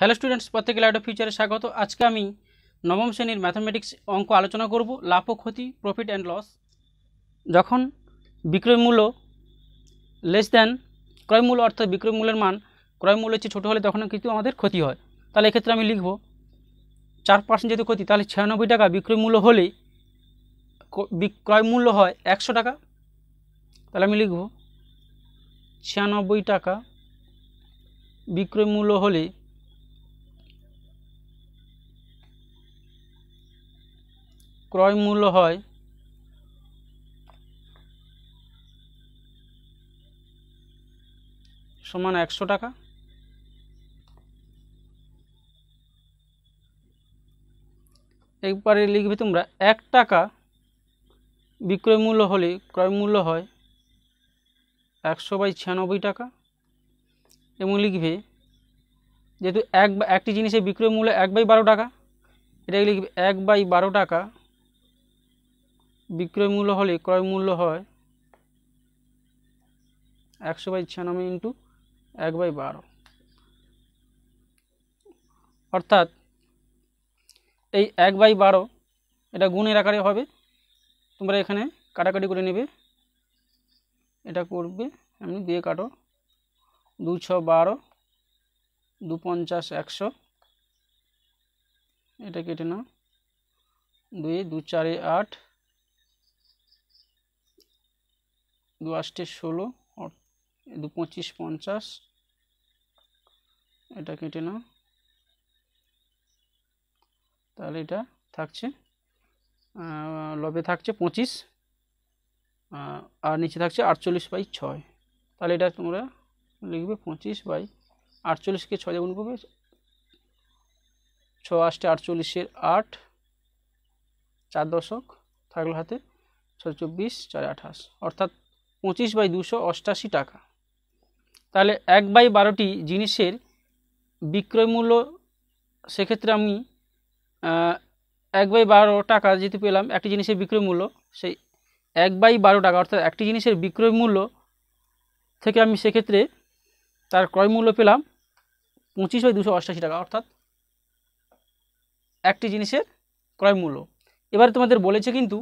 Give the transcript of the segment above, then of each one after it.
Hello students, প্রত্যেকে light off ফিউচারে স্বাগত। আজকে আমি নবম শ্রেণীর ম্যাথামেটিক্স অঙ্ক আলোচনা করব। লাভ ও ক্ষতি, প্রফিট অ্যান্ড লস। যখন বিক্রয় মূল্য লেস দ্যান ক্রয় মূল্য, অর্থাৎ বিক্রয় মূল্যের মান ক্রয় মূল্যের চেয়ে ছোটো হলে তখন কিন্তু আমাদের ক্ষতি হয়। তাহলে এক্ষেত্রে আমি লিখব 4% যেহেতু ক্ষতি, তাহলে 96 টাকা বিক্রয় মূল্য হলে ক্রয় মূল্য হয় 100 টাকা। তাহলে আমি লিখব 96 টাকা বিক্রয় মূল্য হলে ক্রয় মূল্য হয় সমান 100 টাকা। একবারে লিখবে তোমরা 1 টাকা বিক্রয় মূল্য হলে ক্রয় মূল্য হয় 100/96 টাকা। এবং লিখবে যেহেতু একটি জিনিসের বিক্রয় মূল্য 1/12 টাকা, এটাকে লিখবে 1/12 টাকা বিক্রয় মূল্য হলে ক্রয় মূল্য হয় 100/96 ইন্টু 1/12। অর্থাৎ এই 1/12 এটা গুণের আকারে হবে। তোমরা এখানে কাটাকাটি করে নেবে, এটা করবে আমি দিয়ে কাটো, 2 6 12, 2 50 100, এটা কেটে নাও, 2 2 4 8, 2 8 16, 2 25 50, এটা কেটে নাও। তাহলে এটা থাকছে লবে থাকছে 25 আর নিচে থাকছে 48/6। তাহলে এটা তোমরা লিখবে 25/48কে 6 দিয়ে গুণ করবে, 6 8 48 8, 4 দশক থাকলো হাতে 6 24 4 28, অর্থাৎ 25/288 টাকা। তাহলে 1/12টি জিনিসের বিক্রয় মূল্য, সেক্ষেত্রে আমি 1/12 টাকা যেহেতু পেলাম একটি জিনিসের বিক্রয় মূল্য, সেই 1/12 টাকা অর্থাৎ একটি জিনিসের বিক্রয় মূল্য থেকে আমি সেক্ষেত্রে তার ক্রয় মূল্য পেলাম 25/288 টাকা, অর্থাৎ একটি জিনিসের ক্রয় মূল্য। এবারে তোমাদের বলেছে, কিন্তু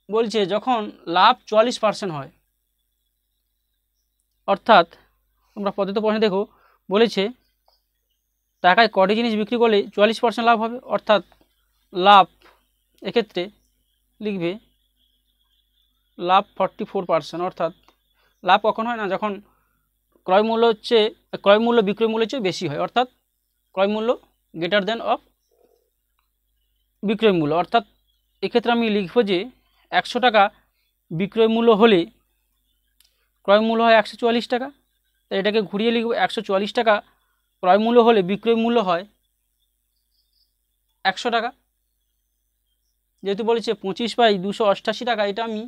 বলছে যখন লাভ 44% হয়, অর্থাৎ তোমরা পদ্ধতি প্রশ্নে দেখো বলেছে টাকায় কটি জিনিস বিক্রি করলে 44% লাভ হবে, অর্থাৎ লাভ এক্ষেত্রে লিখবে লাভ 44%। অর্থাৎ লাভ কখন হয় না, যখন ক্রয় মূল্য বিক্রয় মূল্যের চেয়ে বেশি হয়, অর্থাৎ ক্রয় মূল্য গ্রেটার দেন অফ বিক্রয় মূল্য। অর্থাৎ এক্ষেত্রে আমি লিখব যে 100 টাকা বিক্রয় মূল্য হলে ক্রয় মূল্য হয় 144 টাকা। তাই এটাকে ঘুরিয়ে লিখব 144 টাকা ক্রয় মূল্য হলে বিক্রয় মূল্য হয় 100 টাকা। যেহেতু বলেছে 25/288 টাকা, এটা আমি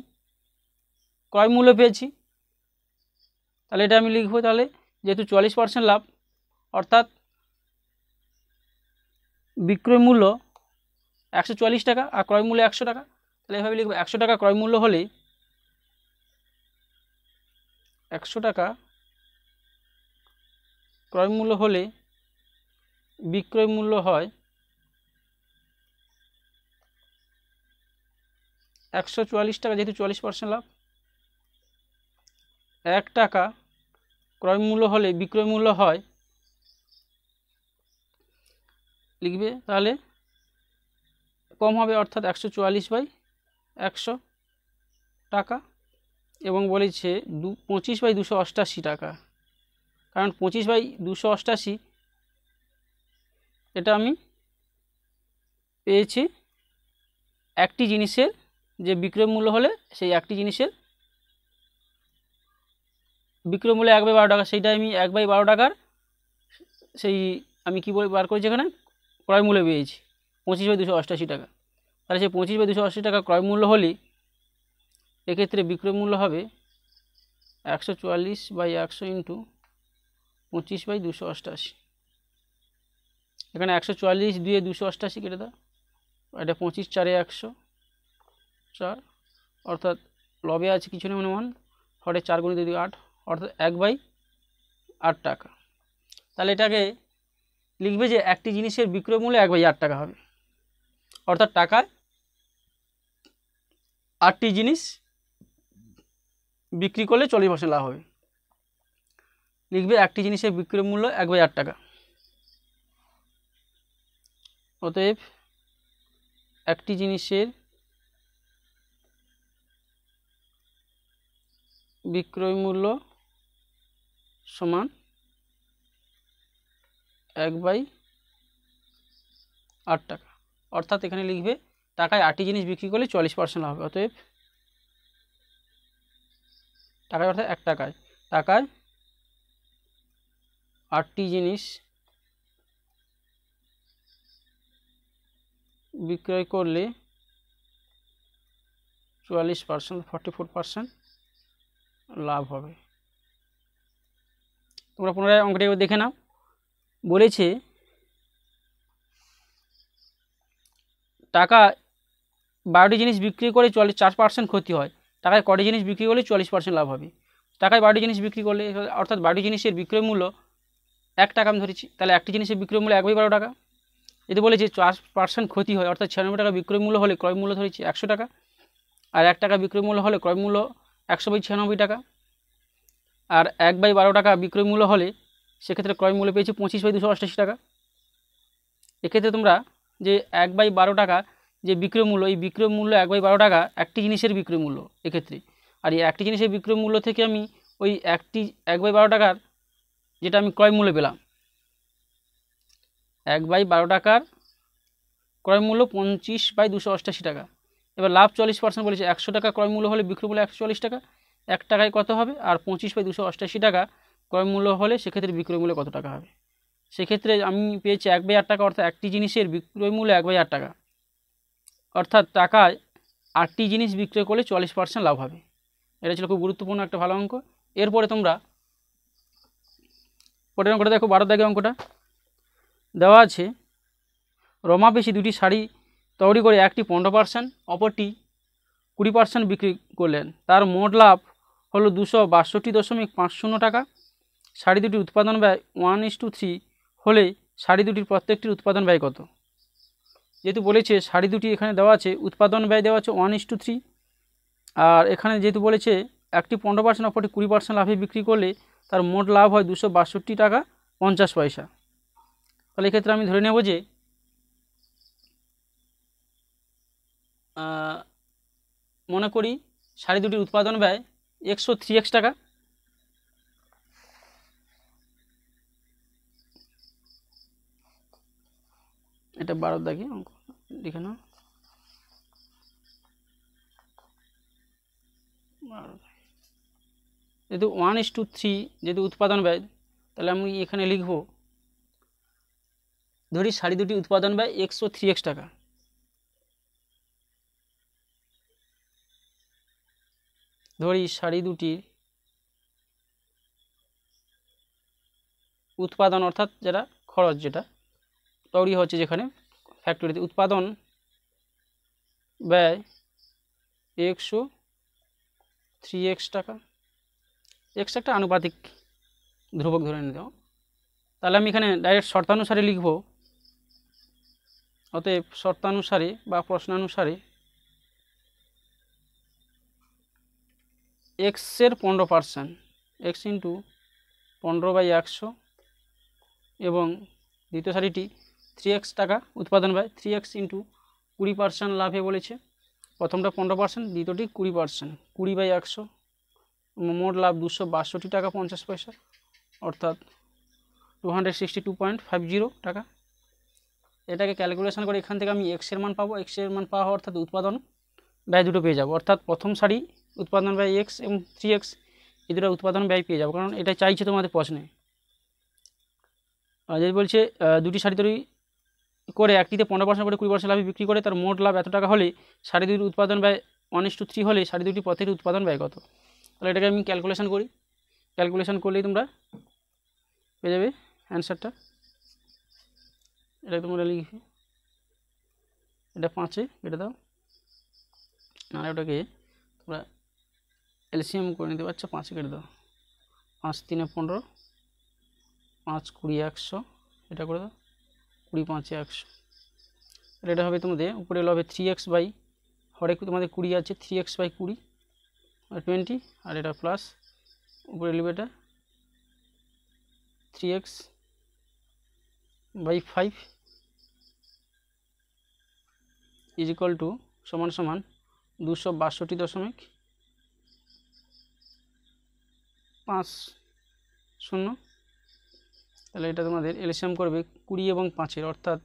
ক্রয় মূল্য পেয়েছি, তাহলে এটা আমি লিখব। তাহলে যেহেতু 44% লাভ, অর্থাৎ বিক্রয় মূল্য 144 টাকা আর ক্রয় মূল্য 100 টাকা, তাহলে এভাবে লিখব 100 টাকা ক্রয় মূল্য হলে 100 টাকা ক্রয় মূল্য হলে বিক্রয় মূল্য হয় 144 টাকা, যেহেতু 40% লাভ। 1 টাকা ক্রয় মূল্য হলে বিক্রয় মূল্য হয়, লিখবে তাহলে কম হবে, অর্থাৎ 144/100 টাকা। এবং বলেছে 25/288 টাকা, কারণ 25/288 এটা আমি পেয়েছি একটি জিনিসের যে বিক্রয় মূল্য হলে সেই একটি জিনিসের বিক্রয় মূল্য 1/12 টাকা, সেইটা আমি 1/12 টাকার সেই আমি কী বলে বার করেছি, এখানে ক্রয় মূল্য পেয়েছি 25/288 টাকা। তাহলে সেই 25/288 টাকা ক্রয় মূল্য হলে এক্ষেত্রে বিক্রয় মূল্য হবে 144/100 ইন্টু 25/288। এখানে 144 দিয়ে 288 কেটে দাও, এটা 25 4 100 4, অর্থাৎ লবে আছে কিছু নেই, 1, হরে 4 × 2 = 8, অর্থাৎ 1/8 টাকা। তাহলে এটাকে লিখবে যে একটি জিনিসের বিক্রয় মূল্য 1/8 টাকা হবে, অর্থাৎ টাকায় 8টি জিনিস বিক্রি করলে 40% লাভ হবে। লিখবে একটি জিনিসের বিক্রয় মূল্য 1/8 টাকা, অতএব একটি জিনিসের বিক্রয় মূল্য সমান 1/8 টাকা, অর্থাৎ এখানে লিখবে টাকায় 8টি জিনিস বিক্রি করলে 40% লাভ হবে। অতএব টাকায় অর্থাৎ 1 টাকায় 8টি জিনিস বিক্রয় করলে 44% 44% লাভ হবে। তোমরা পুনরায় অঙ্কটি দেখে নাও। বলেছে টাকা 12টি জিনিস বিক্রি করে 4% ক্ষতি হয়, টাকায় কটি জিনিস বিক্রি করলে 40% লাভ হবে। টাকায় 12টি জিনিস বিক্রি করলে অর্থাৎ 12টি জিনিসের বিক্রয় মূল্য 1 টাকা আমি ধরেছি, তাহলে একটি জিনিসের বিক্রয় মূল্য 1/12 টাকা। যদি বলে যে 4% ক্ষতি হয় অর্থাৎ 96 টাকা বিক্রয় মূল্য হলে ক্রয় মূল্য ধরেছি 100 টাকা, আর 1 টাকা বিক্রয় মূল্য হলে ক্রয় মূল্য 100/96 টাকা, আর 1/12 টাকা বিক্রয় মূল্য হলে সেক্ষেত্রে ক্রয় মূল্য পেয়েছি 25/288 টাকা। এক্ষেত্রে তোমরা যে 1/12 টাকা যে বিক্রয় মূল্য, এই বিক্রয় মূল্য 1/12 টাকা একটি জিনিসের বিক্রয় মূল্য এক্ষেত্রে, আর এই একটি জিনিসের বিক্রয় মূল্য থেকে আমি ওই 1/12 টাকার যেটা আমি ক্রয় মূল্য পেলাম, 1/12 টাকার ক্রয় মূল্য 25/288 টাকা। এবার লাভ 40% বলেছে, 100 টাকা ক্রয় মূল্য হলে বিক্রয় মূল্য 140 টাকা, 1 টাকায় কত হবে, আর 25/288 টাকা ক্রয় মূল্য হলে সেক্ষেত্রে বিক্রয় মূল্য কত টাকা হবে। সেক্ষেত্রে আমি পেয়েছি 1/8 টাকা, অর্থাৎ একটি জিনিসের বিক্রয় মূল্য 1/8 টাকা, অর্থাৎ টাকায় 8টি জিনিস বিক্রয় করলে 40% লাভ হবে। এটা ছিল খুব গুরুত্বপূর্ণ একটা ভালো অঙ্ক। এরপরে তোমরা পরের অঙ্কটা দেখো, 12 দাগের অঙ্কটা দেওয়া আছে। রমা বেশি দুটি শাড়ি তৈরি করে একটি 15%, অপরটি 20% বিক্রি করলেন, তার মোট লাভ হলো 262.50 টাকা। শাড়ি দুটির উৎপাদন ব্যয় 1:3 হলে শাড়ি দুটির প্রত্যেকটির উৎপাদন ব্যয় কত। যেহেতু বলেছে শাড়ি দুটি এখানে দেওয়া আছে, উৎপাদন ব্যয় দেওয়া আছে 1:3, আর এখানে যেহেতু বলেছে একটি 15% অপরটি 20% লাভে বিক্রি করলে তার মোট লাভ হয় 262 টাকা 50 পয়সা। তাহলে এক্ষেত্রে আমি ধরে নেব যে মনে করি শাড়ি দুটির উৎপাদন ব্যয় 103x টাকা, এটা 12 দাগে অঙ্ক লিখে নাও। যেহেতু 1:3 যেহেতু উৎপাদন ব্যয়, তাহলে আমি এখানে লিখব, ধরি শাড়ি দুটি উৎপাদন ব্যয় 103x টাকা, ধরি শাড়ি দুটির উৎপাদন অর্থাৎ যেটা খরচ, যেটা তৈরি হচ্ছে যেখানে ফ্যাক্টরিতে, উৎপাদন ব্যয় 103x টাকা। এক্স একটা আনুপাতিক ধ্রুবক ধরে নিতে হবে, তাহলে আমি এখানে ডাইরেক্ট শর্তানুসারে লিখব। অতএব শর্তানুসারে বা প্রশ্নানুসারে এক্সের 15%, এক্স ইন্টু 15/100, এবং দ্বিতীয় সারিটি 3x টাকা উৎপাদন ব্যয়, 3x ইন্টু 20% লাভে বলেছে। প্রথমটা 15%, দ্বিতীয়টি 20%, 20/100, মোট লাভ 262 টাকা 50 পয়সা, অর্থাৎ 262.50 টাকা। এটাকে ক্যালকুলেশন করে এখান থেকে আমি এক্সের মান পাবো, এক্সের মান পাওয়া অর্থাৎ উৎপাদন ব্যয় দুটো পেয়ে যাবো, অর্থাৎ প্রথম সারি উৎপাদন ব্যয় এক্স এবং 3x, এই দুটো উৎপাদন ব্যয় পেয়ে যাবো, কারণ এটা চাইছে তোমাদের প্রশ্নে। যদি বলছে দুটি শাড়ি তৈরি করে একটিতে 15% করে 20% লাভে বিক্রি করে তার মোট লাভ এত টাকা হলে শাড়ি দুটির উৎপাদন ব্যয় 1:3 হলে শাড়ি দুটি প্রত্যেকটি উৎপাদন ব্যয় কত। তাহলে এটাকে আমি ক্যালকুলেশন করি, ক্যালকুলেশন করলেই তোমরা পেয়ে যাবে অ্যান্সারটা। এটা তোমরা লিখবে, এটা 5-এ কেটে দাও, আর ওটাকে তোমরা এলসিএম করে নিতে পারছো, 5-এ কেটে দাও, 5 3 15, 5 20 100, এটা করে দাও। 20 5 100, আর এটা হবে তোমাদের উপরে হবে 3x বাই হরে তোমাদের 20 আছে 3x বাই 20 আর 20, আর এটা প্লাস উপরে লিখবে এটা 3x by 5 is equal two সমান সমান 262.50। তাহলে এটা তোমাদের এলসিএম করবে 20 এবং 5-এর, অর্থাৎ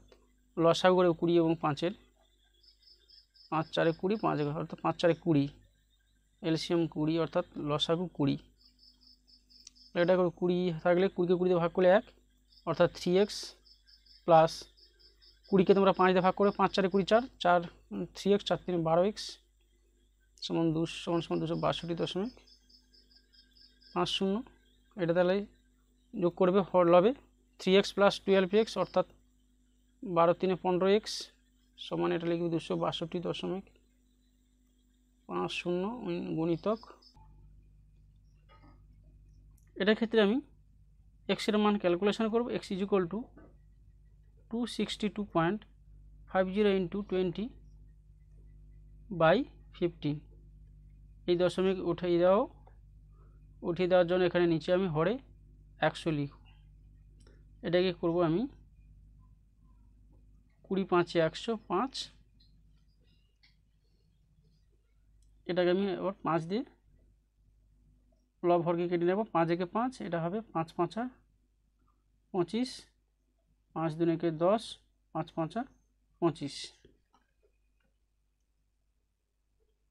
লসাগু করবে 20 এবং 5-এর, 5 4 20 5 অর্থাৎ 5 4 20, এলসিএম 20 অর্থাৎ লসাগু 20। এটা করে 20 থাকলে 20কে 20 দিয়ে ভাগ করলে 1 অর্থাৎ 3x প্লাস 20কে তোমরা 5 দিয়ে ভাগ করে 5 4 20 4 4 3x 4 3 12x সমান 262.50। এটা তাহলে যোগ করবে লবে 3x প্লাস 12x অর্থাৎ 12 3 15x সমান এটা লিখবে 262.50 গুণিতক। এটার ক্ষেত্রে আমি x এর মান ক্যালকুলেশন করব। x is equal to 262.50 into 20 by 15। এই দশমিক উঠিয়ে দেওয়ার জন্য এখানে নিচে আমি হরে 100 লিখব। এটাকে করব আমি 20 5 105, এটাকে আমি আবার 5 দিয়ে লব হরকে কেটে নেব। 5 একে 5, এটা হবে 5 5 25, 5 2 একে 10, 5 5 25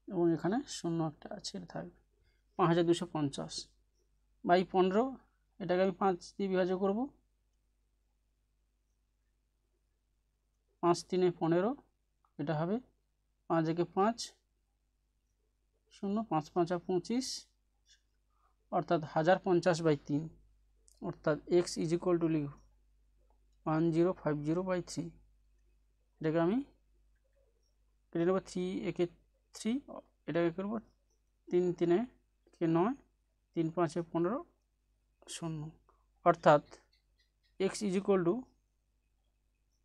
এবং এখানে শূন্য একটা আছে, এটা থাকবে 5250 বাই 15। এটাকে আমি 5 দিয়ে বিভাজ্য করব। 5 3 15, এটা হবে 5 একে 5 0, 5 5 25 অর্থাৎ 1050/3, অর্থাৎ x ইজ ইকুয়াল টু লিখব 1050/3। এটাকে আমি কেটে নেব 3 একে 3, এটাকে করব 3 3 একে 9, 3 5 15 0, অর্থাৎ x ইজ ইকুয়াল টু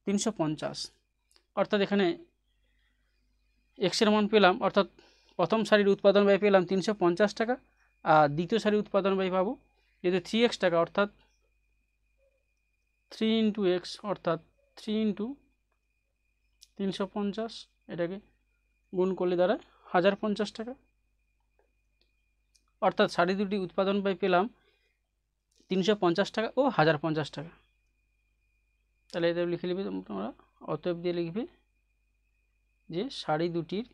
350। অর্থাৎ এখানে x এর মান পেলাম, অর্থাৎ প্রথম সারির উৎপাদন ব্যয় পেলাম 350 টাকা, আর দ্বিতীয় সারির উৎপাদন ব্যয় পাবো যেহেতু 3x টাকা, অর্থাৎ 3 ইন্টু x অর্থাৎ 3 ইন্টু 350, এটাকে গুণ করলে দ্বারা 1050 টাকা। অর্থাৎ সারি দুটি উৎপাদন ব্যয় পেলাম 350 টাকা ও 1050 টাকা। তাহলে এটা লিখে নেবে তোমরা, অতএব দিয়ে লিখবে যে সারি দুটির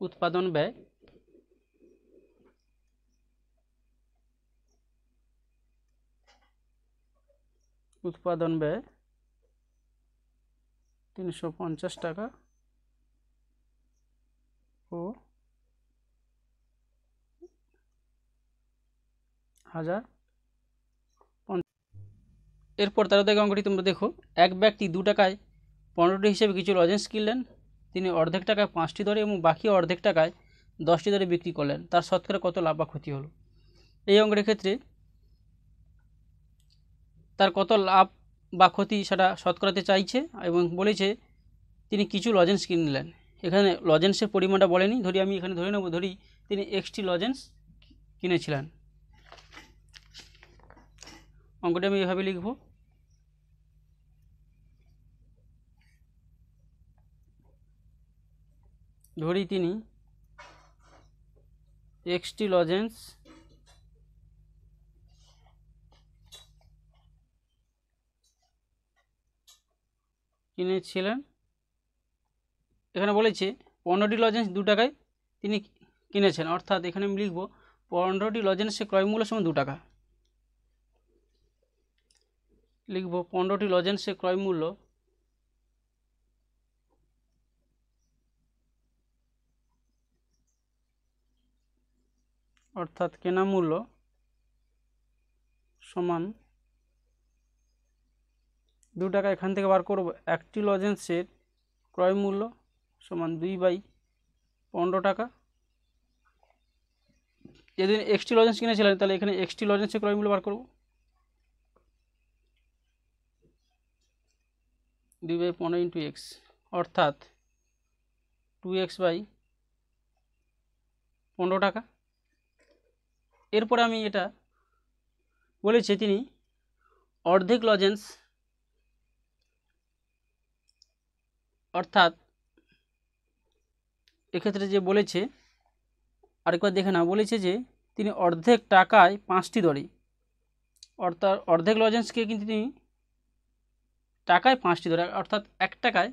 উৎপাদন ব্যয় উৎপাদন ব্যয় 350 টাকা ও 1050। এরপর 13 দাগের অঙ্কটি তোমরা দেখো, এক ব্যক্তি 2 টাকায় 15টি হিসেবে কিছু লজেন্স কিনলেন। তিনি অর্ধেক টাকায় 5টি দরে এবং বাকি অর্ধেক টাকায় 10টি দরে বিক্রি করলেন। তার শতকরা কত লাভ বা ক্ষতি হলো? এই অঙ্কের ক্ষেত্রে তার কত লাভ বা ক্ষতি সেটা শতকরাতে চাইছে এবং বলেছে তিনি কিছু লজেন্স কিনলেন। এখানে লজেন্সের পরিমাণটা বলেনি, ধরি আমি এখানে ধরে নেব, ধরি তিনি এক্সটি লজেন্স কিনেছিলেন। অঙ্কটি আমি এভাবে লিখব, ধরি তিনি এক্সটি লজেন্স কিনেছিলেন। এখানে বলেছে 15টি লজেন্স 2 টাকায় তিনি কিনেছেন, অর্থাৎ এখানে আমি লিখব 15টি লজেন্সের ক্রয় মূল্য সমান 2 টাকা। লিখব 15টি লজেন্সের ক্রয় মূল্য অর্থাৎ কেনা মূল্য সমান 2 টাকা। এখান থেকে বার করব একটি লজেন্সের ক্রয় মূল্য সমান 2/15 টাকা। যেদিন এক্সটি লজেন্স কিনেছিলেন তাহলে এখানে এক্সটি লজেন্সের ক্রয় মূল্য বার করব। 2/15 ইন্টু এক্স অর্থাৎ 2x/15 টাকা। এরপরে আমি এটা বলেছি তিনি অর্ধেক লজেন্স অর্থাৎ এক্ষেত্রে যে বলেছে আরেকবার দেখে না, বলেছে যে তিনি অর্ধেক টাকায় 5টি দরে, অর্থাৎ অর্ধেক লজেন্সকে কিন্তু তিনি টাকায় 5টি দরে অর্থাৎ 1 টাকায়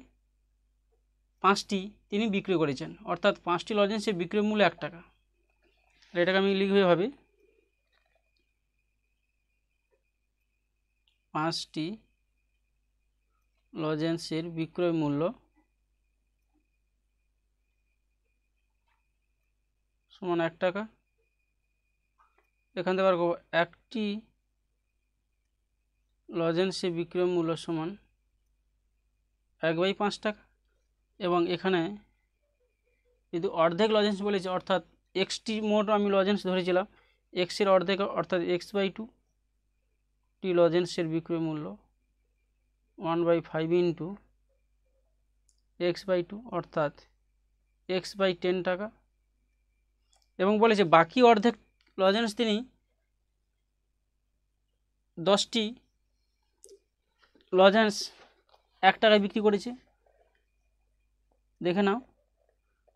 5টি তিনি বিক্রি করেছেন, অর্থাৎ 5টি লজেন্সের বিক্রয় মূল্য 1 টাকা। এটাকে আমি লিখব এভাবে, 5টি লজেন্সের বিক্রয় মূল্য সমান 1 টাকা। এখান থেকে বার করব একটি লজেন্সের বিক্রয় মূল্য সমান 1/5 টাকা। এবং এখানে যদি অর্ধেক লজেন্স বলেছে অর্থাৎ এক্সটি মোট আমি লজেন্স ধরেছিলাম, এক্সের অর্ধেক অর্থাৎ x/2 টি লজেন্সের বিক্রয় মূল্য 1/5 ইন্টু x/2 অর্থাৎ x/10 টাকা। এবং বলেছে বাকি অর্ধেক লজেন্স তিনি 10টি লজেন্স 1 টাকায় বিক্রি করেছে। দেখে নাও,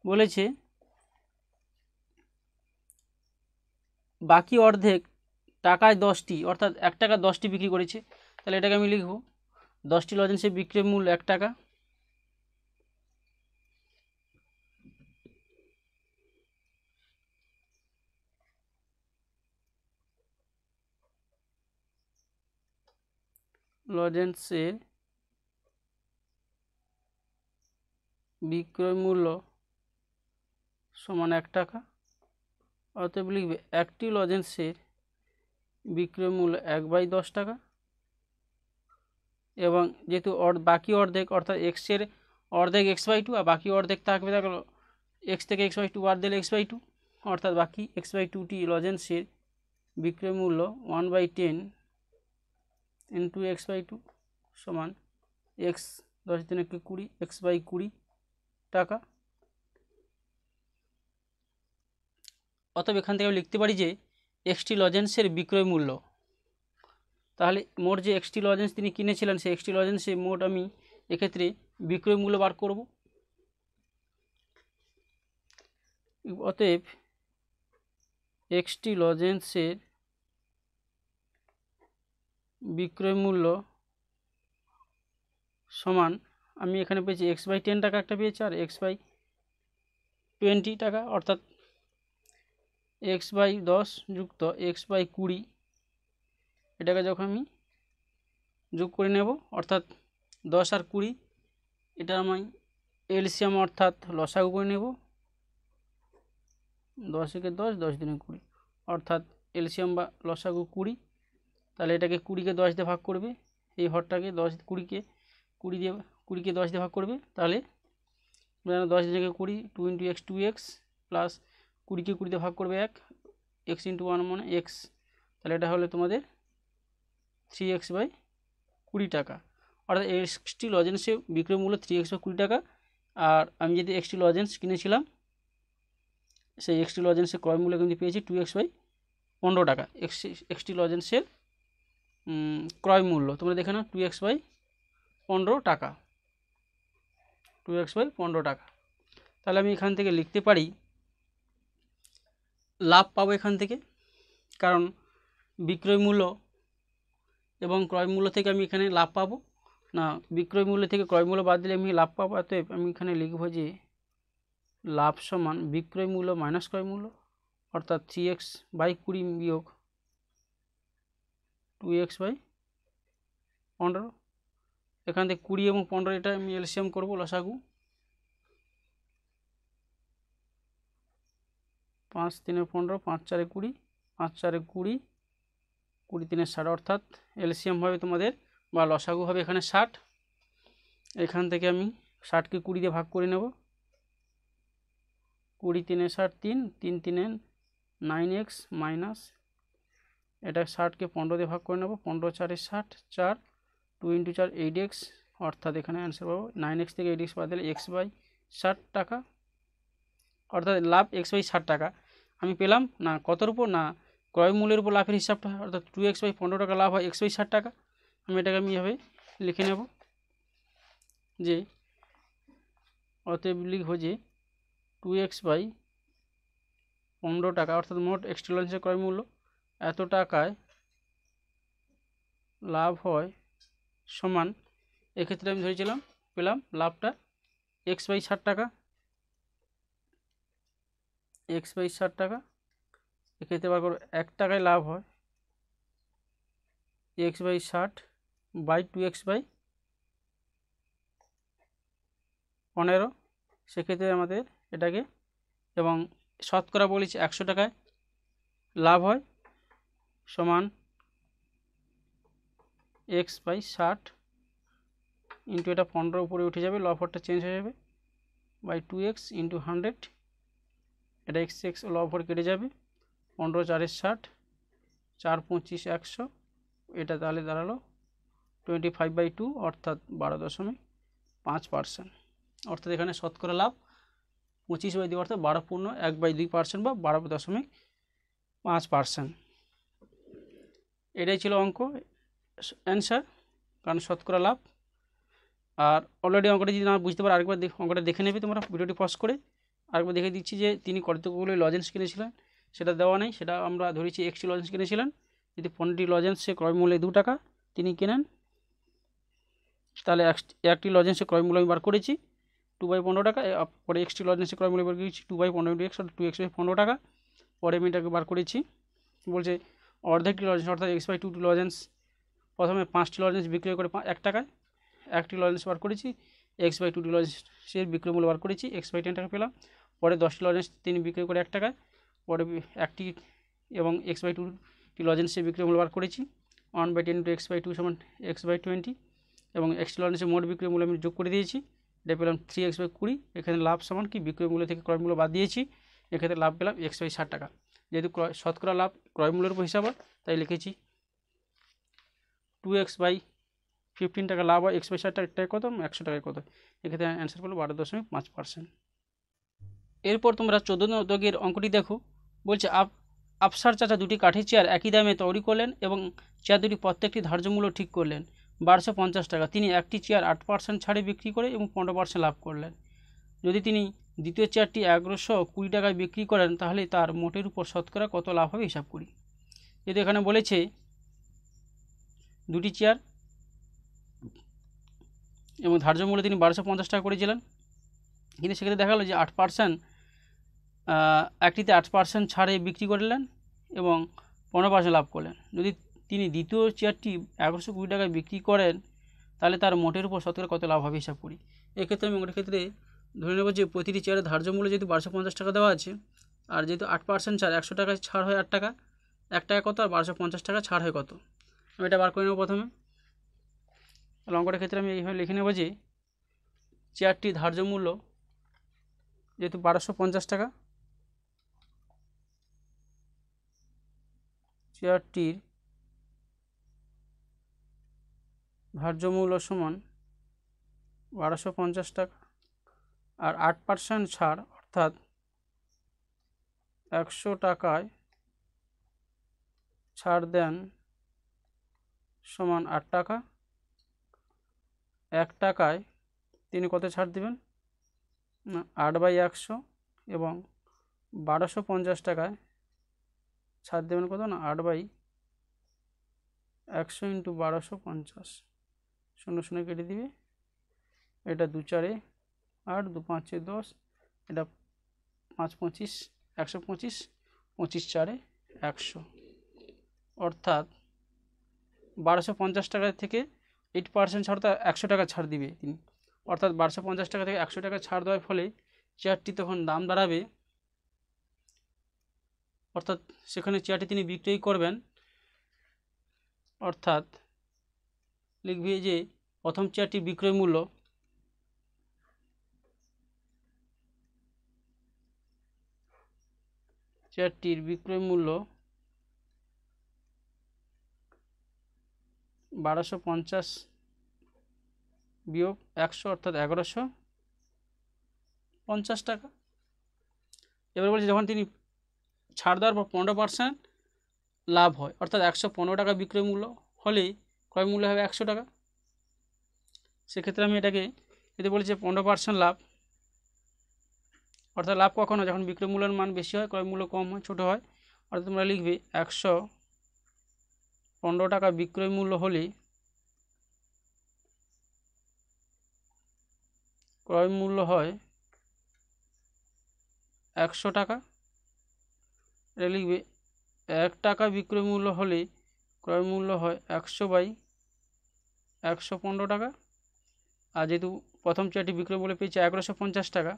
বলেছে বাকি অর্ধেক টাকায় 10টি অর্থাৎ 1 টাকা 10টি বিক্রি করেছে। তাহলে এটাকে আমি লিখব 10টি লজেন্সের বিক্রয় মূল্য 1 টাকা, লজেন্সের বিক্রয় মূল্য সমান 1 টাকা। অতএব লিখবে একটি লজেন্সের বিক্রয় মূল্য 1/10 টাকা। এবং যেহেতু বাকি অর্ধেক অর্থাৎ এক্সের অর্ধেক x/2 আর বাকি অর্ধেক থাকবে দেখো এক্স থেকে x/2 বাদ দিলে x/2 অর্থাৎ বাকি x/2টি লজেন্সের বিক্রয় মূল্য 1/10 ইন্টু x/2 সমান এক্স 10 দিনে 20 x/20 টাকা। অতএব এখান থেকে লিখতে পারি যে এক্সটি লজেন্সের বিক্রয় মূল্য, তাহলে মোট যে এক্সটি লজেন্স তিনি কিনেছিলেন সেই এক্সটি লজেন্সে মোট আমি এক্ষেত্রে বিক্রয় মূল্য বার করব। অতএব এক্সটি লজেন্সের বিক্রয় মূল্য সমান আমি এখানে পেয়েছি x/10 টাকা একটা পেয়েছি আর x/20 টাকা অর্থাৎ x/10 যুক্ত x/20 এটাকে যখন আমি যোগ করে নেব অর্থাৎ 10 আর 20 এটা আমি এলসিয়াম অর্থাৎ লসাগু করে নেব। 10 একে 10, 10 দিনে 20 অর্থাৎ এলসিয়াম বা লসাগু 20। তাহলে এটাকে 20কে 10 দিয়ে ভাগ করবে, এই হরটাকে 20কে 10 দিয়ে ভাগ করবে। তাহলে 10 দিনে 20 2 ইন্টু এক্স 2x প্লাস 20কে 20 দিয়ে ভাগ করবে 1 এক্স ইন্টু 1 মানে এক্স। তাহলে এটা হলো তোমাদের 3x/20 টাকা। অর্থাৎ এক্সটি লজেন্সে বিক্রয় মূল্য 3x/20 টাকা। আর আমি যদি এক্সটি লজেন্স কিনেছিলাম সেই এক্সটি লজেন্সের ক্রয় মূল্য কিন্তু পেয়েছি 2x/15 টাকা। এক্সটি লজেন্সের ক্রয় মূল্য তোমরা দেখে নাও 2x/15 টাকা, 2x/15 টাকা। তাহলে আমি এখান থেকে লিখতে পারি লাভ পাবো এখান থেকে, কারণ বিক্রয় মূল্য এবং ক্রয় মূল্য থেকে আমি এখানে লাভ পাবো না, বিক্রয় মূল্য থেকে ক্রয় মূল্য বাদ দিলে আমি লাভ পাবো। অতএব আমি এখানে লিখব যে লাভ সমান বিক্রয় মূল্য মাইনাস ক্রয় মূল্য অর্থাৎ 3x/20 বিয়োগ 2x/15। এখান থেকে 20 এবং 15 এটা আমি এলসিয়াম করব লসাগু, 5 3 15 5 4 20 5 4 20 20 3 60 অর্থাৎ এলসিয়াম হবে তোমাদের বা লসাগু হবে এখানে 60। এখান থেকে আমি 60কে 20 দিয়ে ভাগ করে নেব, 20 3 60 3 3 3 9x মাইনাস এটা 60কে 15 দিয়ে ভাগ করে নেব, 15 4 60 4 2 ইন্টু 4 8x অর্থাৎ এখানে অ্যান্সার পাবো 9x থেকে 8x বাদ দিলে x/60 টাকা, অর্থাৎ লাভ x/60 টাকা। আমি পেলাম না কতর উপর, না ক্রয় মূল্যের উপর লাভের হিসাবটা, অর্থাৎ 2x/15 টাকা লাভ হয় x/60 টাকা। আমি এটাকে আমি এভাবে লিখে নেব যে অতএব লিখব যে 2x/15 টাকা অর্থাৎ মোট এক্সট্রা লঞ্চের ক্রয় মূল্য এত টাকায় লাভ হয় সমান, এক্ষেত্রে আমি ধরেছিলাম পেলাম লাভটা x/60 টাকা, x/60 টাকা। এক্ষেত্রে বার করব 1 টাকায় লাভ হয় x/60/2x/15, সেক্ষেত্রে আমাদের এটাকে, এবং শতকরা বলেছি 100 টাকায় লাভ হয় সমান x/60 ইন্টু এটা 15 উপরে উঠে যাবে, লবহরটা চেঞ্জ হয়ে যাবে, বাই 2x ইন্টু 100, এটা x লবহর কেটে যাবে, 15 4 60, 4 25 100, এটা তাহলে দাঁড়ালো 25/2 অর্থাৎ 12.5%। অর্থাৎ এখানে শতকরা লাভ 25/2 অর্থাৎ 12.1/2% বা 12.5%। এটাই ছিল অঙ্ক অ্যান্সার, কারণ শতকরা লাভ। আর অলরেডি অঙ্কটা যদি না বুঝতে পারো আরেকবার অঙ্কটা দেখে নেবে তোমরা ভিডিওটি পজ করে। আরেকবার দেখে দিচ্ছি যে তিনি কতগুলো লজেন্স কিনেছিলেন সেটা দেওয়া নেই, সেটা আমরা ধরেছি 1টি লজেন্স কিনেছিলেন। যদি 15টি লজেন্সে ক্রয় মূল্যে 2 টাকা তিনি কেনেন, তাহলে একটি লজেন্সে ক্রয় মূল্য আমি বার করেছি 2/15 টাকা, পরে 1টি লজেন্সে ক্রয় মূল্য বার করেছি 2/15x অর্থাৎ 2x/15 টাকা। পরে আমি এটাকে বার করেছি, বলছে অর্ধেকটি লজেন্স অর্থাৎ x/2টি লজেন্স, প্রথমে 5টি লজেন্স বিক্রয় করে 1 টাকায়, একটি লজেন্স বার করেছি, x/2টি লজেন্সের বিক্রয় মূল্য বার করেছি, x/10 টাকা পেলাম। পরে 10টি লজেন্স তিনি বিক্রয় করে 1 টাকায়, পরে একটি এবং x/2টি লজেন্সের বিক্রয় মূল্য বার করেছি, 1/10 × x/2 সমান x/20, এবং এক্সটি লজেন্সের মোট বিক্রয় মূল্য আমি যোগ করে দিয়েছি, এটা পেলাম 3x/20। এখানে লাভ সমান কি বিক্রয় মূল্য থেকে ক্রয় মূল্য বাদ দিয়েছি, এক্ষেত্রে লাভ পেলাম x/60 টাকা। যেহেতু শতকরা লাভ ক্রয় মূল্যের উপর হিসাব হয় তাই লিখেছি 2x/15 টাকা লাভ হয় x/60 টাকায় কত, 100 টাকায় কত, এক্ষেত্রে অ্যান্সার পেলো 12.5%। এরপর তোমরা 14 দাগের অঙ্কটি দেখো, বলছে আফসার চাচা দুটি কাঠের চেয়ার একই দামে তৈরি করলেন এবং চেয়ার দুটি প্রত্যেকটি ধার্য মূল্য ঠিক করলেন 1250 টাকা। তিনি একটি চেয়ার 8% ছাড়ে বিক্রি করে এবং 15% লাভ করলেন। যদি তিনি দ্বিতীয় চেয়ারটি 1120 টাকায় বিক্রি করেন তাহলে তার মোটের উপর শতকরা কত লাভ হবে হিসাব করি। যেহেতু এখানে বলেছে দুটি চেয়ার এবং ধার্য মূল্য তিনি 1250 টাকা করেছিলেন, কিন্তু সেক্ষেত্রে দেখা গেলো যে 8% একটিতে 8% ছাড়ে বিক্রি করলেন এবং 15% লাভ করলেন। যদি তিনি দ্বিতীয় চেয়ারটি 1120 টাকায় বিক্রি করেন তাহলে তার মোটের উপর শতকরা কত লাভ হবে হিসাব করি। এক্ষেত্রে আমি ওটার ক্ষেত্রে ধরে নেব যে প্রতিটি চেয়ারের ধার্য মূল্য যেহেতু 1250 টাকা দেওয়া আছে, আর যেহেতু 8% ছাড়, 100 টাকায় ছাড় হয় 8 টাকা, 1 টাকা কত আর 1250 টাকা ছাড় হয় কত, আমি এটা বার করে নেব প্রথমে। তাহলে অঙ্কটার ক্ষেত্রে আমি এইভাবে লিখে নেব যে চেয়ারটি ধার্য মূল্য যেহেতু 1250 টাকা, চেয়ারটির ধার্য মূল্য সমান 1250 টাকা, আর 8% ছাড় অর্থাৎ 100 টাকায় ছাড় দেন সমান 8 টাকা, 1 টাকায় তিনি কত ছাড় দেবেন না 8/100, এবং 1250 টাকায় ছাড় দেবেন কত না 8/100 ইন্টু 1250, 0 0 কেটে দিবে, এটা 2 4 8, 2 5 10, এটা 5 25 125, 25 4 100, অর্থাৎ 1250 টাকা থেকে 8% ছাড়, 100 টাকা ছাড় দিবে তিনি, অর্থাৎ 1250 টাকা থেকে 100 টাকা ছাড় দেওয়ার ফলে চেয়ারটি তখন দাম দাঁড়াবে, অর্থাৎ সেখানে চেয়ারটি তিনি বিক্রয় করবেন, অর্থাৎ লিখবে যে প্রথম চেয়ারটির বিক্রয় মূল্য চেয়ারটির বিক্রয় মূল্য 1250 বিয়োগ 100 অর্থাৎ 1150 টাকা। এবার বলছি যখন তিনি ছাড় দেওয়ার পর 15% লাভ হয়, অর্থাৎ 115 টাকা বিক্রয় মূল্য হলে ক্রয় মূল্য হবে 100 টাকা। সেক্ষেত্রে আমি এটাকে যদি বলেছি 15% লাভ, অর্থাৎ লাভ কখন হয়? যখন বিক্রয় মূল্যের মান বেশি হয়, ক্রয় মূল্য কম হয়, ছোটো হয়। অর্থাৎ তোমরা লিখবে 115 টাকা বিক্রয় মূল্য হলে ক্রয় মূল্য হয় 100 টাকা। এটা লিখবে 1 টাকা বিক্রয় মূল্য হলে ক্রয় মূল্য হয় 100/115 টাকা। আর যেহেতু প্রথম চেয়ারটি বিক্রয় মূল্য পেয়েছে 1150 টাকা,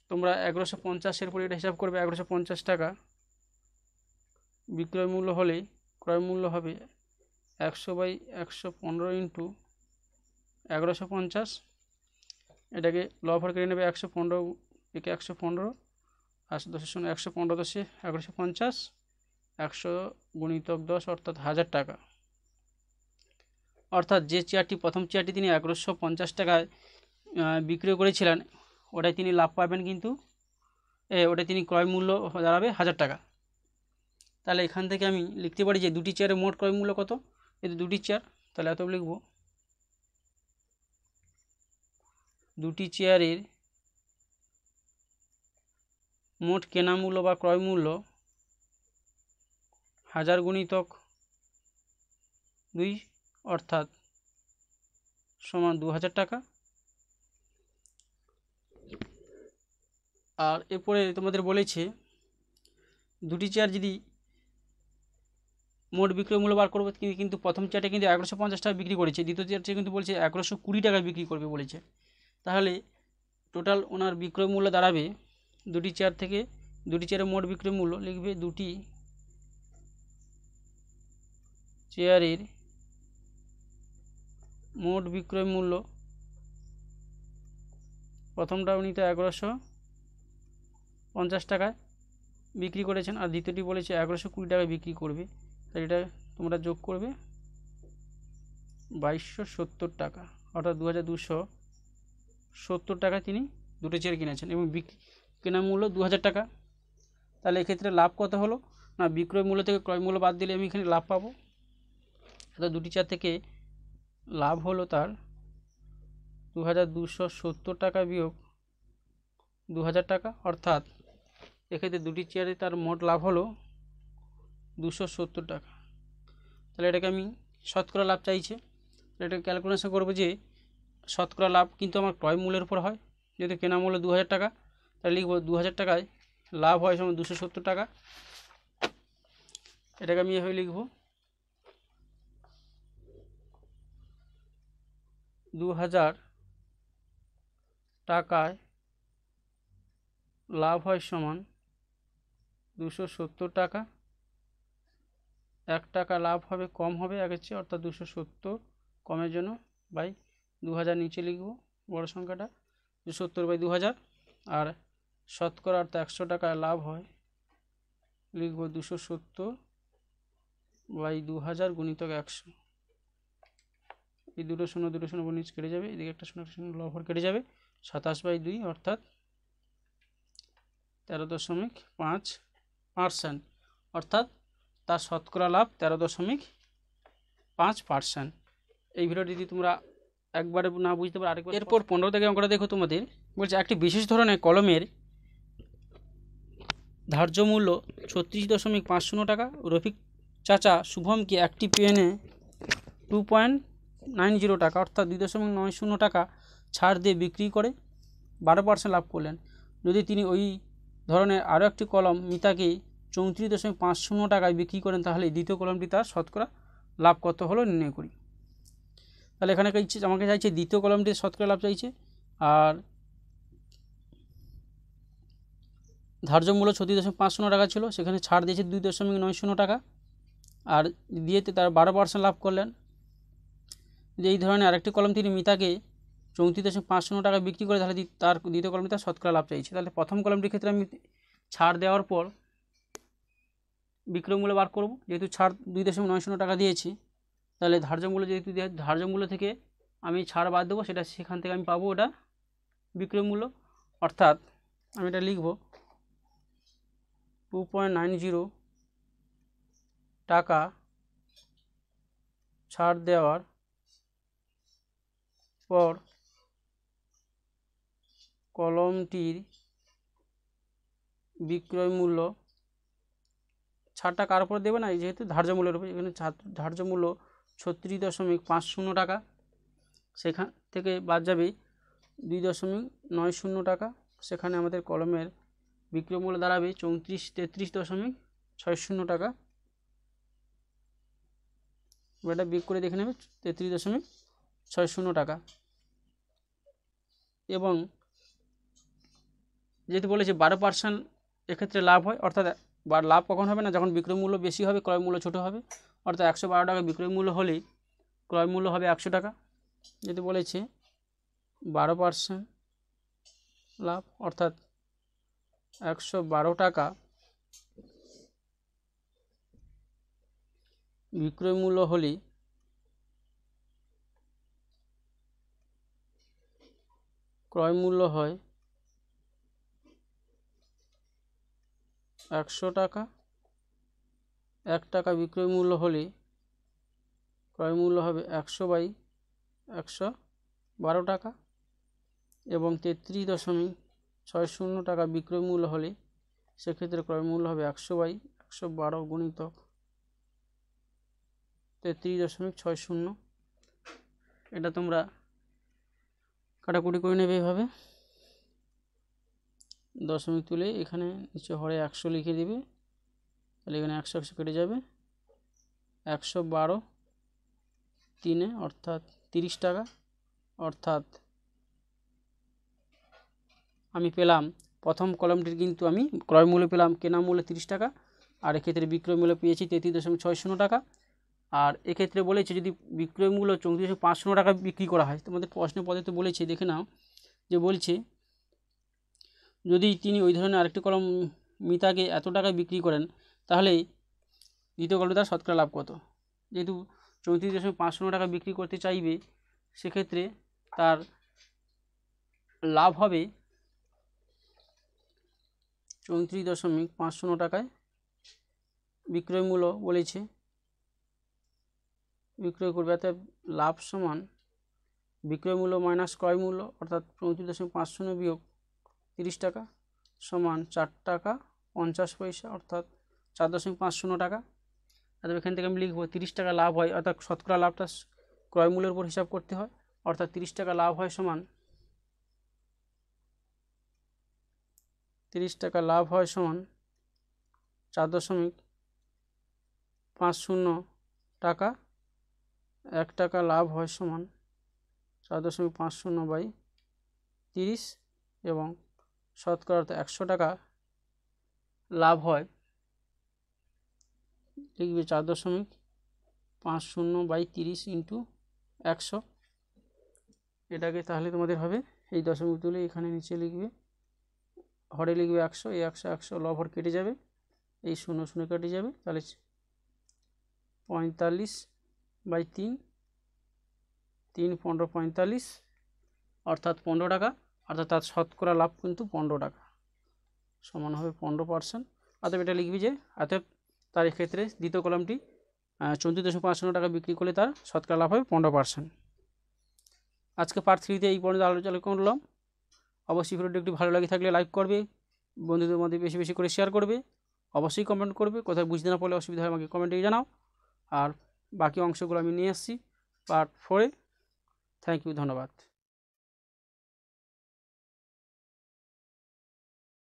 তোমরা 1150-এর পর এটা হিসাব করবে। 1150 টাকা বিক্রয় মূল্য হলে ক্রয় মূল্য হবে 100/115 ইন্টু 1150। এটাকে লফার কেটে নেবে, 115 একে 115 আর 10 115 10 1150, 100 × 10 অর্থাৎ 1000 টাকা। অর্থাৎ যে চেয়ারটি প্রথম চেয়ারটি তিনি 1150 টাকায় বিক্রয় করেছিলেন, ওটাই তিনি লাভ পাবেন, কিন্তু ওটাই তিনি ক্রয় মূল্য দাঁড়াবে 1000 টাকা। তাহলে এখান থেকে আমি লিখতে পারি যে দুটি চেয়ারের মোট ক্রয় মূল্য কত? এই দুটি চেয়ার, তাহলে এত লিখব, দুটি চেয়ারের মোট কেনা মূল্য বা ক্রয় মূল্য 1000 × 2 অর্থাৎ সমান 2000 টাকা। আর এরপরে তোমাদের বলেছে দুটি চেয়ার যদি মোট বিক্রয় মূল্য বার করবো, কিন্তু প্রথম চেয়ারটা কিন্তু 1150 টাকা বিক্রি করেছে, দ্বিতীয় চেয়ারটা কিন্তু বলছে 1120 টাকা বিক্রি করবে বলেছে। তাহলে টোটাল ওনার বিক্রয় মূল্য দাঁড়াবে, দুটি চেয়ার থেকে দুটি চেয়ারের মোট বিক্রয় মূল্য লিখবে, দুটি চেয়ারের মোট বিক্রয় মূল্য, প্রথমটা উনি তো 1150 টাকায় বিক্রি করেছেন, আর দ্বিতীয়টি বলেছে 1120 টাকায় বিক্রি করবে। তাই এটা তোমরা যোগ করবে 2270 টাকা, অর্থাৎ 2270 টাকায় তিনি দুটো চেয়ার কিনেছেন এবং কেনার মূল্য 2000 টাকা। তাহলে এক্ষেত্রে লাভ কত হলো? না, বিক্রয় মূল্য থেকে ক্রয় মূল্য বাদ দিলে আমি এখানে লাভ পাবো। অর্থাৎ দুটি চেয়ার থেকে লাভ হলো তার 2270 টাকা বিয়োগ 2000 টাকা, অর্থাৎ এক্ষেত্রে দুটি চেয়ারে তার মোট লাভ হলো 270 টাকা। তাহলে এটাকে আমি শতকরা লাভ চাইছে, এটাকে ক্যালকুলেশন করবো যে শতকরা লাভ কিন্তু আমার ক্রয় মূল্যের উপর হয়, যেহেতু কেনা মূল্য 2000 টাকা, তাহলে লিখব 2000 টাকায় লাভ হয় সমান 270 টাকা। এটাকে আমি এভাবে লিখব, 2000 টাকায় লাভ হয় সমান 270 টাকা। 1 টাকা লাভ হবে, কম হবে আগের চেয়ে, অর্থাৎ 270 কমের জন্য বাই 2000 নিচে লিখব বড় সংখ্যাটা, 270/2000। আর শতকরা অর্থাৎ 100 টাকায় লাভ হয়, লিখব 270/2000 × 100। এই দুটো শূন্য নিচে কেটে যাবে, এদিকে একটা শূন্য লভর কেটে যাবে, 27/2 অর্থাৎ 13.5%, অর্থাৎ তার শতকরা লাভ 13.5%। এই ভিডিওটি যদি তোমরা একবারে না বুঝতে পারো আরেকবার। এরপর 15 থেকে অঙ্কটা দেখো, তোমাদের বলছে একটি বিশেষ ধরনের কলমের ধার্য মূল্য 36.50 টাকা। রফিক চাচা শুভমকে একটি পেনে 2.90 টাকা অর্থাৎ 2.90 টাকা ছাড় দিয়ে বিক্রি করে 12% লাভ করলেন। যদি তিনি ওই ধরনের আরও একটি কলম মিতাকে 34.50 টাকায় বিক্রি করেন, তাহলে দ্বিতীয় কলমটি তার শতকরা লাভ কত হলো নির্ণয় করি। তাহলে এখানে আমাকে চাইছে দ্বিতীয় কলমটির শতকরা লাভ চাইছে, আর ধার্য মূল্য 36.50 টাকা ছিল, সেখানে ছাড় দিয়েছে 2.90 টাকা, আর দিয়েতে তার 12% লাভ করলেন। যে এই ধরনের আরেকটি কলম তিনি মিতাকে 34.50 টাকা বিক্রি করে, তাহলে তার দ্বিতীয় কলমটি তার শতকরা লাভ চাইছে। তাহলে প্রথম কলমটির ক্ষেত্রে আমি ছাড় দেওয়ার পর বিক্রয় মূল্য বার করব, যেহেতু ছাড় 2.90 টাকা দিয়েছি, তাহলে ধার্য মূল্য যেহেতু ধার্য মূল্য থেকে আমি ছাড় বাদ দেবো, সেটা সেখান থেকে আমি পাবো ওটা বিক্রয় মূল্য। অর্থাৎ আমি এটা লিখব 2.90 টাকা ছাড় দেওয়ার পর কলমটির বিক্রয় মূল্য, ছাড়টা কার উপর দেবে না, যেহেতু ধার্য মূল্যের উপর, এখানে ধার্য মূল্য 36.50 টাকা, সেখান থেকে বাদ যাবে 2.90 টাকা, সেখানে আমাদের কলমের বিক্রয় মূল্য দাঁড়াবে 33.60 টাকা। এটা বিয়োগ করে দেখে নেবে 33.60 টাকা। এবং যেহেতু বলেছে 12% এক্ষেত্রে লাভ হয়, অর্থাৎ লাভ কখন হবে না, যখন বিক্রয় মূল্য বেশি হবে ক্রয় মূল্য ছোটো হবে। অর্থাৎ 112 টাকা বিক্রয় মূল্য হলেই ক্রয় মূল্য হবে 100 টাকা। যেহেতু বলেছে 12% লাভ, অর্থাৎ 112 টাকা বিক্রয় মূল্য হলেই ক্রয় মূল্য হয় 100 টাকা। 1 টাকা বিক্রয় মূল্য হলে ক্রয় মূল্য হবে 100/112 টাকা। এবং 33.60 টাকা বিক্রয় মূল্য হলে সেক্ষেত্রে ক্রয় মূল্য হবে 100/112 গুণিতক 33.60। এটা তোমরা কাটাকুটি করে নেবে এভাবে, দশমিক তুলে এখানে নিচে হরে 100 লিখে দিবে, তাহলে এখানে 100 কেটে যাবে, 112 3 অর্থাৎ 30 টাকা। অর্থাৎ আমি পেলাম প্রথম কলমটির কিন্তু আমি ক্রয় মূল্য পেলাম কেনা মূল্য 30 টাকা, আর এক্ষেত্রে বিক্রয় মূল্য পেয়েছি 33.60 টাকা। আর এক্ষেত্রে বলেছে যদি বিক্রয় মূল্য 34.50 টাকা বিক্রি করা হয়, তোমাদের প্রশ্ন পদ্ধতি বলেছে দেখে নাও, যে বলছে যদি তিনি ওই ধরনের আরেকটি কলম মিতাকে এত টাকায় বিক্রি করেন, তাহলে দ্বিতীয় কলমে তার শতকরা লাভ কত। যেহেতু 34.50 টাকা বিক্রি করতে চাইবে, সেক্ষেত্রে তার লাভ হবে 34.50 টাকায় বিক্রয় মূল্য বলেছে বিক্রয় করবে। অর্থাৎ লাভ সমান বিক্রয় মূল্য মাইনাস ক্রয় মূল্য, অর্থাৎ 34.50 বিয়োগ 30 টাকা সমান 4 টাকা 50 পয়সা, অর্থাৎ 4.50 টাকা। অর্থাৎ এখান থেকে আমি লিখব 30 টাকা লাভ হয়, অর্থাৎ শতকরা লাভটা ক্রয় মূল্যের উপর হিসাব করতে হয়, অর্থাৎ 30 টাকা লাভ হয় সমান 4.50 টাকা। 1 টাকা লাভ হয় সমান 4.50/30, এবং শতকরা 100 টাকা লাভ হয়, লিখবে 4.50/30 ইন্টু 100। এটাকে তাহলে তোমাদের হবে এই দশমিক তুলে এখানে নিচে লিখবে, হরে লিখবে 100, এই 100 লব হর কেটে যাবে, এই 0 কেটে যাবে, তাহলে 45/3, 3 15 45, অর্থাৎ 15 টাকা। অর্থাৎ তার শতকরা লাভ কিন্তু 15 টাকা, সমান হবে 15%। অতএব এটা লিখবি যে অতএব তার ক্ষেত্রে দ্বিতীয় কলমটি 34.50 টাকা বিক্রি করলে তার শতকরা লাভ হবে 15%। আজকে পার্ট 3-তে এই পর্যন্ত আলোচনা করলাম। অবশ্যই ভিডিওটি একটু ভালো লাগে থাকলে লাইক করবে, বন্ধুদের মধ্যে বেশি বেশি করে শেয়ার করবে, অবশ্যই কমেন্ট করবে, কোথায় বুঝতে না পারলে অসুবিধা হয় আমাকে কমেন্টে জানাও। আর বাকি অংশগুলো আমি নিয়ে আসছি পার্ট 4-এ। থ্যাংক ইউ, ধন্যবাদ।